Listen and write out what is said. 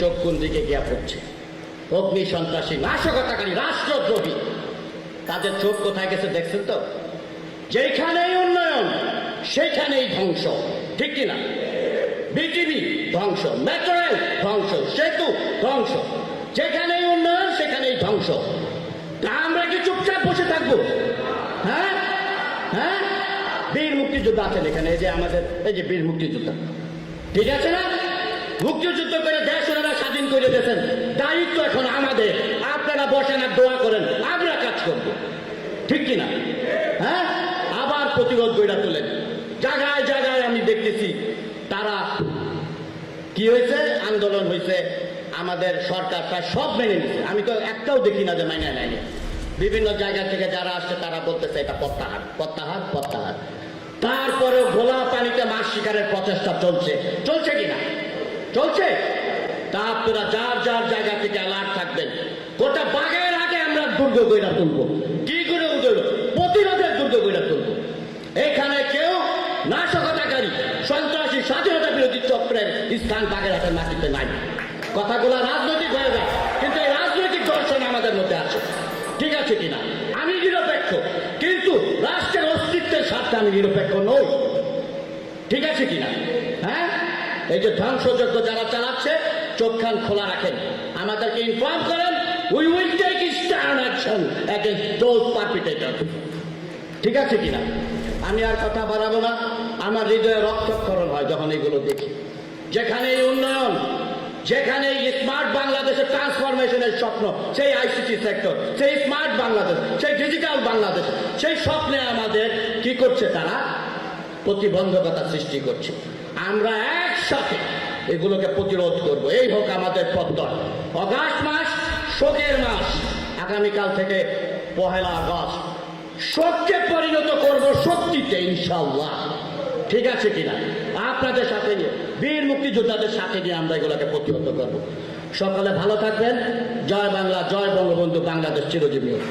চোখ কোন দিকে গিয়া পড়ছে। অগ্নি সন্ত্রাসী, নাশকতাকারী, রাষ্ট্রদ্রোহী, তাদের চোখ কোথায় গেছে দেখছেন তো? যেখানেই উন্নয়ন সেখানেই ধ্বংস, ঠিক কিনা? বিটিভি ধ্বংস, মেট্রো রেল ধ্বংস, সেতু ধ্বংস, যেখানেই উন্নয়ন সেখানেই ধ্বংস। তা আমরা কি চুপচাপ বসে থাকবো? হ্যাঁ হ্যাঁ, বীর মুক্তিযোদ্ধা আছেন এখানে, এই যে আমাদের এই যে বীর মুক্তিযোদ্ধা, ঠিক আছে না? মুক্তিযুদ্ধ করে দেশ ওনারা স্বাধীন করে দিয়েছেন, দায়িত্ব এখন আমাদের। আপনারা বসেন আর দোয়া করেন, আমরা কাজ করবো, ঠিক কিনা? হ্যাঁ, আবার প্রতিরোধ গড়া তোলেন। জায়গায় জায়গায় আমি দেখতেছি তারা কি হয়েছে, আন্দোলন হয়েছে, আমাদের সরকার প্রায় সব মেনে নিচ্ছে। আমি তো একটাও দেখি না যে মাইনে নেয়নি। বিভিন্ন জায়গা থেকে যারা আসছে তারা বলতেছে এটা প্রত্যাহার প্রত্যাহার প্রত্যাহার। তারপরেও ঘোলা পানিতে মাছ শিকারের প্রচেষ্টা চলছে, চলছে কিনা? চলছে। তা আপনারা যার যার জায়গা থেকে অ্যালার্ট থাকবেন। গোটা বাগের আগে আমরা দুর্গ গইরা তুলবো। কি করে উঠল? প্রতিরোধের দুর্গ গইরা তুলবো। এখানে কেউ নাশকতাকারী, সন্ত্রাসী, স্বাধীনতা বিরোধী চক্রের স্থান বাগেরহাটের মাটিতে নাই। কথাগুলো রাজনৈতিক হয়ে যায়, কিন্তু এই রাজনৈতিক দর্শন আমাদের মধ্যে আছে, ঠিক আছে কিনা? আমি নিরপেক্ষ, কিন্তু রাষ্ট্রের অস্তিত্বের স্বার্থে আমি নিরপেক্ষ নই, ঠিক আছে কিনা? হ্যাঁ, এই যে ধ্বংসযজ্ঞ যারা চালাচ্ছে, চোখ কান খোলা রাখেন, আমাদেরকে ইনফর্ম করেন। We will take stern action against those perpetrator, ঠিক আছে কিনা? আমি আর কথা বাড়াবো না। আমার হৃদয়ে রক্তক্ষরণ হয় যখন এগুলো দেখি। যেখানে উন্নয়ন, যেখানে স্মার্ট বাংলাদেশের ট্রান্সফরমেশনের স্বপ্ন, সেই আইসিটি সেক্টর, সেই স্মার্ট বাংলাদেশ, সেই ডিজিটাল বাংলাদেশ, সেই স্বপ্নে আমাদের কি করছে? তারা প্রতিবন্ধকতা সৃষ্টি করছে। আমরা একসাথে এগুলোকে প্রতিরোধ করব। এই হোক আমাদের প্রত্যয়। অগাস্ট মাস শোকের মাস। আগামীকাল থেকে 1 আগস্ট শোককে পরিণত করব শক্তিতে, ইনশাআল্লাহ, ঠিক আছে কিনা? আপনাদের সাথে নিয়ে, বীর মুক্তিযোদ্ধাদের সাথে নিয়ে আমরা এগুলোকে প্রতিহত করব। সকালে ভালো থাকবেন। জয় বাংলা, জয় বঙ্গবন্ধু, বাংলাদেশ চিরজীবী হোক।